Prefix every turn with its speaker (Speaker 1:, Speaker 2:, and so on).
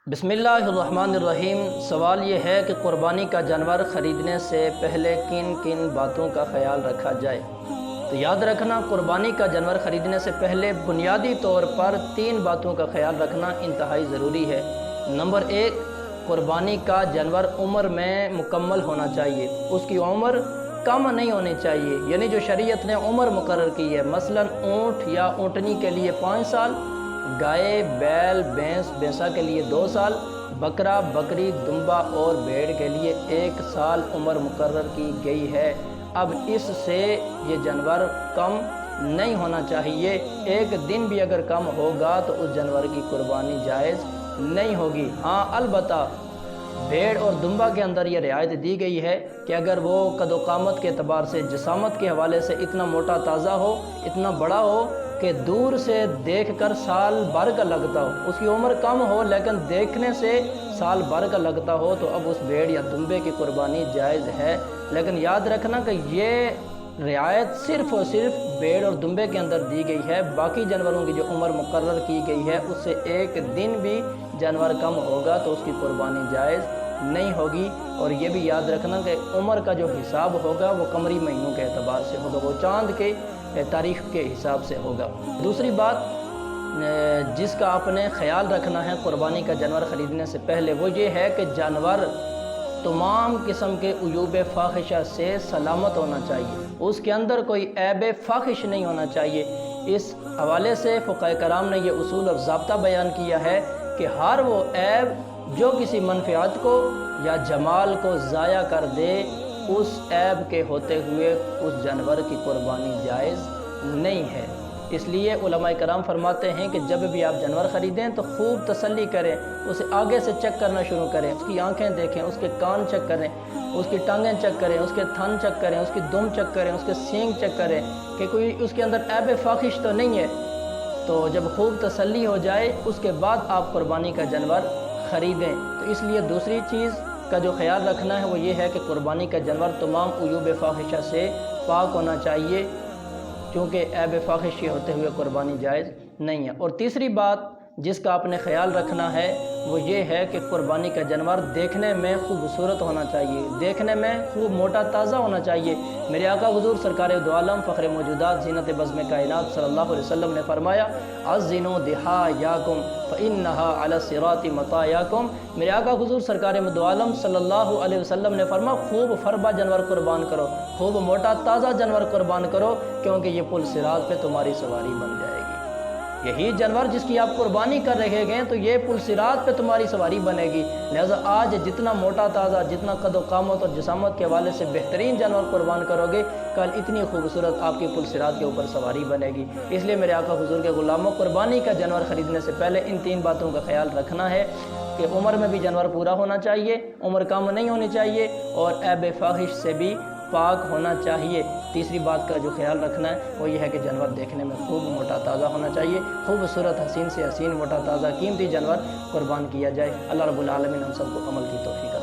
Speaker 1: बिस्मिल्लाहिर्रहमानिर्रहीम। सवाल ये है कि क़ुरबानी का जानवर ख़रीदने से पहले किन किन बातों का ख्याल रखा जाए। तो याद रखना, क़ुरबानी का जानवर ख़रीदने से पहले बुनियादी तौर पर 3 बातों का ख्याल रखना इंतहाई ज़रूरी है। नंबर 1, क़ुरबानी का जानवर उम्र में मुकम्मल होना चाहिए, उसकी उम्र कम नहीं होनी चाहिए। यानी जो शरीयत ने उम्र मुकर्रर की है, मसलन ऊँट या ऊँटनी के लिए 5 साल, गाय, बैल, भैंस, भैंसा के लिए 2 साल, बकरा, बकरी, दुम्बा और भेड़ के लिए 1 साल उम्र मुकर्रर की गई है। अब इससे ये जानवर कम नहीं होना चाहिए। एक दिन भी अगर कम होगा तो उस जानवर की कुर्बानी जायज़ नहीं होगी। हाँ, अलबत्ता भेड़ और दुम्बा के अंदर ये रियायत दी गई है कि अगर वो कदोकामत के अतबार से, जिसामत के हवाले से इतना मोटा ताज़ा हो, इतना बड़ा हो कि दूर से देखकर साल भर का लगता हो, उसकी उम्र कम हो लेकिन देखने से साल भर का लगता हो, तो अब उस भेड़ या दुम्बे की कुर्बानी जायज़ है। लेकिन याद रखना कि ये रियायत सिर्फ़ और सिर्फ भेड़ और दुम्बे के अंदर दी गई है। बाकी जानवरों की जो उम्र मुकर्रर की गई है उससे एक दिन भी जानवर कम होगा तो उसकी कुर्बानी जायज़ नहीं होगी। और ये भी याद रखना कि उम्र का जो हिसाब होगा वो कमरी महीनों के एतबार से होगा, वो चाँद के तारीख़ के हिसाब से होगा। दूसरी बात जिसका आपने ख्याल रखना है क़ुरबानी का जानवर ख़रीदने से पहले, वो ये है कि जानवर तमाम किस्म के उयूब फ़ाहिशा से सलामत होना चाहिए, उसके अंदर कोई ऐब फ़ाहिश नहीं होना चाहिए। इस हवाले से फ़ुक़हा कराम ने यह उसूल और ज़ाब्ता बयान किया है कि हर वो ऐब जो किसी मनफ़ियात को या जमाल को ज़ाया कर दे, उस ऐब के होते हुए उस जानवर की कुर्बानी जायज़ नहीं है। इसलिए उलमाए कराम फरमाते हैं कि जब भी आप जानवर ख़रीदें तो खूब तसल्ली करें, उसे आगे से चेक करना शुरू करें, उसकी आंखें देखें, उसके कान चेक करें, उसकी टांगें चेक करें, उसके थन चेक करें, उसकी दुम चेक करें, उसके सींग चेक करें कि कोई उसके अंदर ऐब फ़ाहिश तो नहीं है। तो जब खूब तसल्ली हो जाए उसके बाद आप कुर्बानी का जानवर ख़रीदें। तो इसलिए दूसरी चीज़ का जो ख्याल रखना है वो ये है कि कुर्बानी का जानवर तमाम उयूब फ़ाहिशा से पाक होना चाहिए, क्योंकि ऐब फ़ाहिश के होते हुए कुर्बानी जायज़ नहीं है। और तीसरी बात जिसका आपने ख्याल रखना है वो ये है कि कुर्बानी का जानवर देखने में खूबसूरत होना चाहिए, देखने में खूब मोटा ताज़ा होना चाहिए। मेरे आका हुज़ूर सरकार दो आलम फ़ख्र मौजूदात ज़ीनत बज़्म कायनात सल्लल्लाहु अलैहि वसल्लम ने फरमाया, अज़्ज़िनू दिहायाकुम फ़इन्नहा अला सिराति मतायाकुम। मेरे आका हुज़ूर सरकार दो आलम सल्लल्लाहु अलैहि वसल्लम ने फरमाया, खूब फरबा जानवर कुर्बान करो, खूब मोटा ताज़ा जानवर कुर्बान करो, क्योंकि ये पुल सिरात पे तुम्हारी सवारी बन जाएगी। यही जानवर जिसकी आप कुर्बानी कर रहे हैं तो ये पुल सिरात पे तुम्हारी सवारी बनेगी। लिहाजा आज जितना मोटा ताज़ा, जितना कदो कामत और जिसामत के हवाले से बेहतरीन जानवर कुर्बान करोगे, कल इतनी खूबसूरत आपकी पुल सिरात के ऊपर सवारी बनेगी। इसलिए मेरे आका हुज़ूर के गुलामों, कुर्बानी का जानवर ख़रीदने से पहले इन 3 बातों का ख्याल रखना है कि उम्र में भी जानवर पूरा होना चाहिए, उम्र कम नहीं होनी चाहिए, और ऐब फ़ाहिश से भी पाक होना चाहिए। तीसरी बात का जो ख्याल रखना है वो ये है कि जानवर देखने में खूब मोटा ताज़ा होना चाहिए, खूबसूरत हसीन से हसीन मोटा ताज़ा कीमती जानवर कुर्बान किया जाए। अल्लाह रब्बुल आलमीन हम सबको अमल की तौफीक